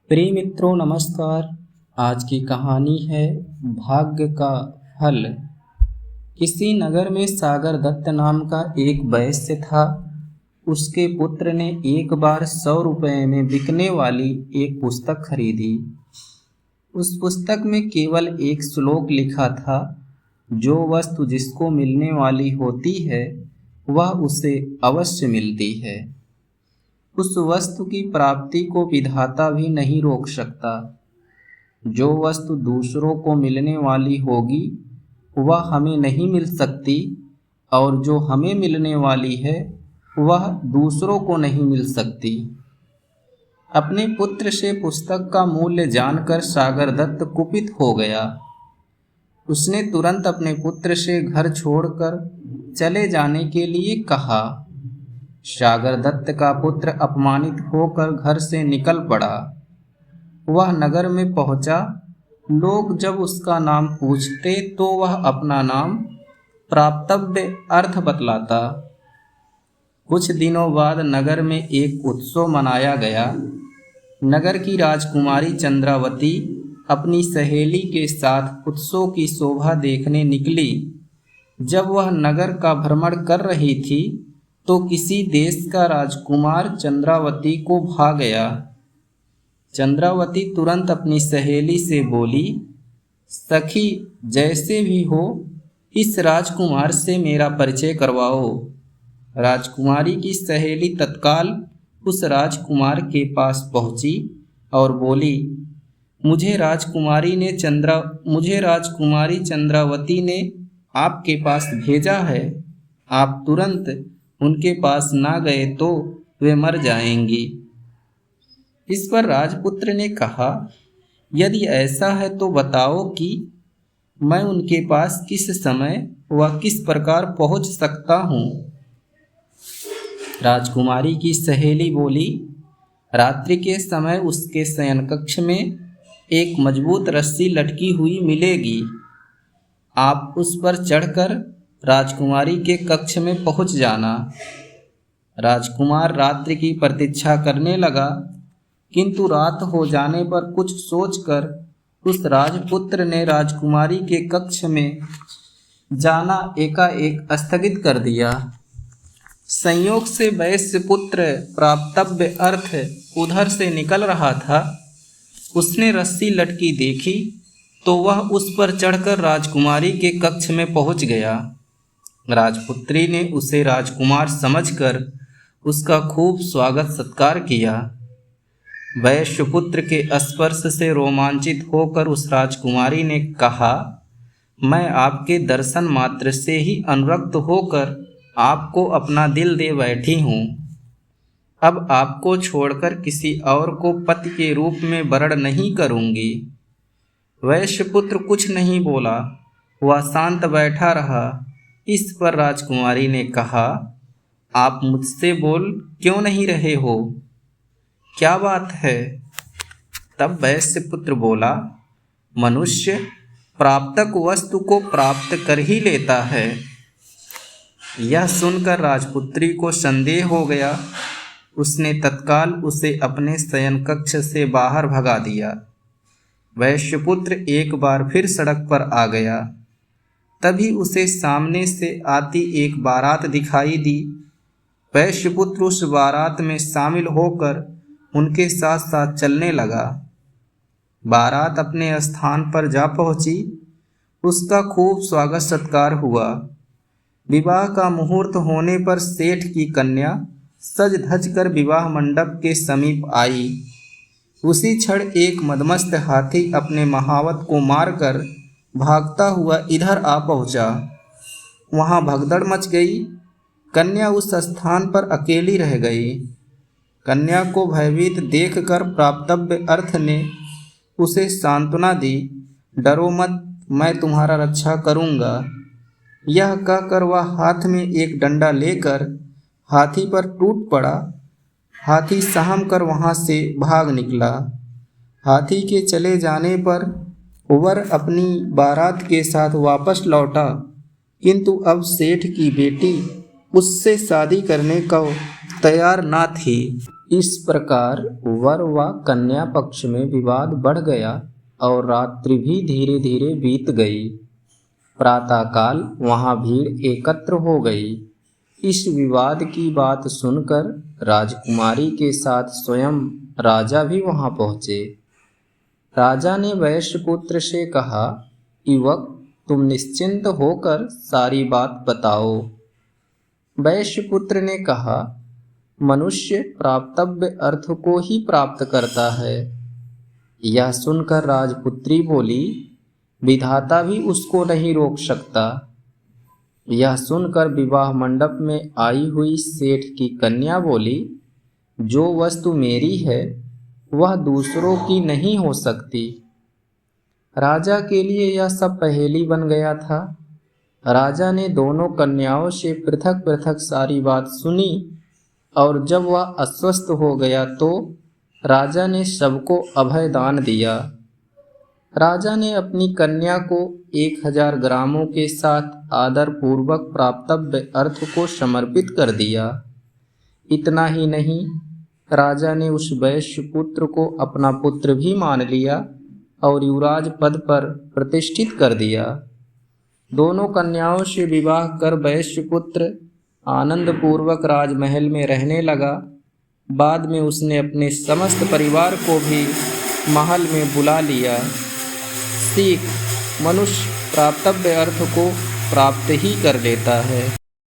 प्रिय मित्रों नमस्कार। आज की कहानी है भाग्य का फल। किसी नगर में सागर दत्त नाम का एक वैश्य था। उसके पुत्र ने एक बार 100 रुपये में बिकने वाली एक पुस्तक खरीदी। उस पुस्तक में केवल एक श्लोक लिखा था, जो वस्तु जिसको मिलने वाली होती है वह उसे अवश्य मिलती है। उस वस्तु की प्राप्ति को विधाता भी नहीं रोक सकता। जो वस्तु दूसरों को मिलने वाली होगी वह हमें नहीं मिल सकती, और जो हमें मिलने वाली है वह दूसरों को नहीं मिल सकती। अपने पुत्र से पुस्तक का मूल्य जानकर सागर दत्त कुपित हो गया। उसने तुरंत अपने पुत्र से घर छोड़कर चले जाने के लिए कहा। सागर दत्त का पुत्र अपमानित होकर घर से निकल पड़ा। वह नगर में पहुंचा। लोग जब उसका नाम पूछते तो वह अपना नाम प्राप्तव्य अर्थ बतलाता। कुछ दिनों बाद नगर में एक उत्सव मनाया गया। नगर की राजकुमारी चंद्रावती अपनी सहेली के साथ उत्सव की शोभा देखने निकली। जब वह नगर का भ्रमण कर रही थी तो किसी देश का राजकुमार चंद्रावती को भा गया। चंद्रावती तुरंत अपनी सहेली से बोली, सखी, जैसे भी हो इस राजकुमार से मेरा परिचय करवाओ। राजकुमारी की सहेली तत्काल उस राजकुमार के पास पहुंची और बोली, मुझे राजकुमारी चंद्रावती ने आपके पास भेजा है। आप तुरंत उनके पास ना गए तो वे मर जाएंगी। इस पर राजपुत्र ने कहा, यदि ऐसा है तो बताओ कि मैं उनके पास किस समय व किस प्रकार पहुंच सकता हूँ। राजकुमारी की सहेली बोली, रात्रि के समय उसके शयन कक्ष में एक मजबूत रस्सी लटकी हुई मिलेगी। आप उस पर चढ़कर राजकुमारी के कक्ष में पहुंच जाना। राजकुमार रात्रि की प्रतीक्षा करने लगा, किंतु रात हो जाने पर कुछ सोचकर उस राजपुत्र ने राजकुमारी के कक्ष में जाना एकाएक स्थगित कर दिया। संयोग से वैश्य पुत्र प्राप्तव्य अर्थ उधर से निकल रहा था। उसने रस्सी लटकी देखी तो वह उस पर चढ़कर राजकुमारी के कक्ष में पहुंच गया। राजपुत्री ने उसे राजकुमार समझकर उसका खूब स्वागत सत्कार किया। वैश्यपुत्र के स्पर्श से रोमांचित होकर उस राजकुमारी ने कहा, मैं आपके दर्शन मात्र से ही अनुरक्त होकर आपको अपना दिल दे बैठी हूँ। अब आपको छोड़कर किसी और को पति के रूप में वरण नहीं करूँगी। वैश्यपुत्र कुछ नहीं बोला, वह शांत बैठा रहा। इस पर राजकुमारी ने कहा, आप मुझसे बोल क्यों नहीं रहे हो? क्या बात है? तब वैश्यपुत्र बोला, मनुष्य प्राप्तक वस्तु को प्राप्त कर ही लेता है। यह सुनकर राजपुत्री को संदेह हो गया। उसने तत्काल उसे अपने शयन कक्ष से बाहर भगा दिया। वैश्यपुत्र एक बार फिर सड़क पर आ गया। तभी उसे सामने से आती एक बारात दिखाई दी। वैश्यपुत्र उस बारात में शामिल होकर उनके साथ साथ चलने लगा। बारात अपने स्थान पर जा पहुंची। उसका खूब स्वागत सत्कार हुआ। विवाह का मुहूर्त होने पर सेठ की कन्या सज धज कर विवाह मंडप के समीप आई। उसी क्षण एक मदमस्त हाथी अपने महावत को मारकर भागता हुआ इधर आ पहुंचा। वहां भगदड़ मच गई। कन्या उस स्थान पर अकेली रह गई। कन्या को भयभीत देखकर प्राप्तव्य अर्थ ने उसे सांत्वना दी, डरो मत, मैं तुम्हारा रक्षा करूंगा। यह कहकर वह हाथ में एक डंडा लेकर हाथी पर टूट पड़ा। हाथी सहम कर वहां से भाग निकला। हाथी के चले जाने पर वर अपनी बारात के साथ वापस लौटा, किंतु अब सेठ की बेटी उससे शादी करने को तैयार ना थी। इस प्रकार वर व कन्या पक्ष में विवाद बढ़ गया और रात्रि भी धीरे धीरे बीत गई। प्रातःकाल वहाँ भीड़ एकत्र हो गई। इस विवाद की बात सुनकर राजकुमारी के साथ स्वयं राजा भी वहाँ पहुँचे। राजा ने वैश्यपुत्र से कहा, युवक, तुम निश्चिंत होकर सारी बात बताओ। वैश्यपुत्र ने कहा, मनुष्य प्राप्तव्य अर्थ को ही प्राप्त करता है। यह सुनकर राजपुत्री बोली, विधाता भी उसको नहीं रोक सकता। यह सुनकर विवाह मंडप में आई हुई सेठ की कन्या बोली, जो वस्तु मेरी है वह दूसरों की नहीं हो सकती। राजा के लिए यह सब पहेली बन गया था। राजा ने दोनों कन्याओं से पृथक पृथक सारी बात सुनी और जब वह अस्वस्थ हो गया तो राजा ने सबको अभय दान दिया। राजा ने अपनी कन्या को 1000 ग्रामों के साथ आदर पूर्वक प्राप्तव्य अर्थ को समर्पित कर दिया। इतना ही नहीं, राजा ने उस वैश्य पुत्र को अपना पुत्र भी मान लिया और युवराज पद पर प्रतिष्ठित कर दिया। दोनों कन्याओं से विवाह कर वैश्य पुत्र आनंद पूर्वक राजमहल में रहने लगा। बाद में उसने अपने समस्त परिवार को भी महल में बुला लिया। सीख, मनुष्य प्राप्तव्य अर्थ को प्राप्त ही कर लेता है।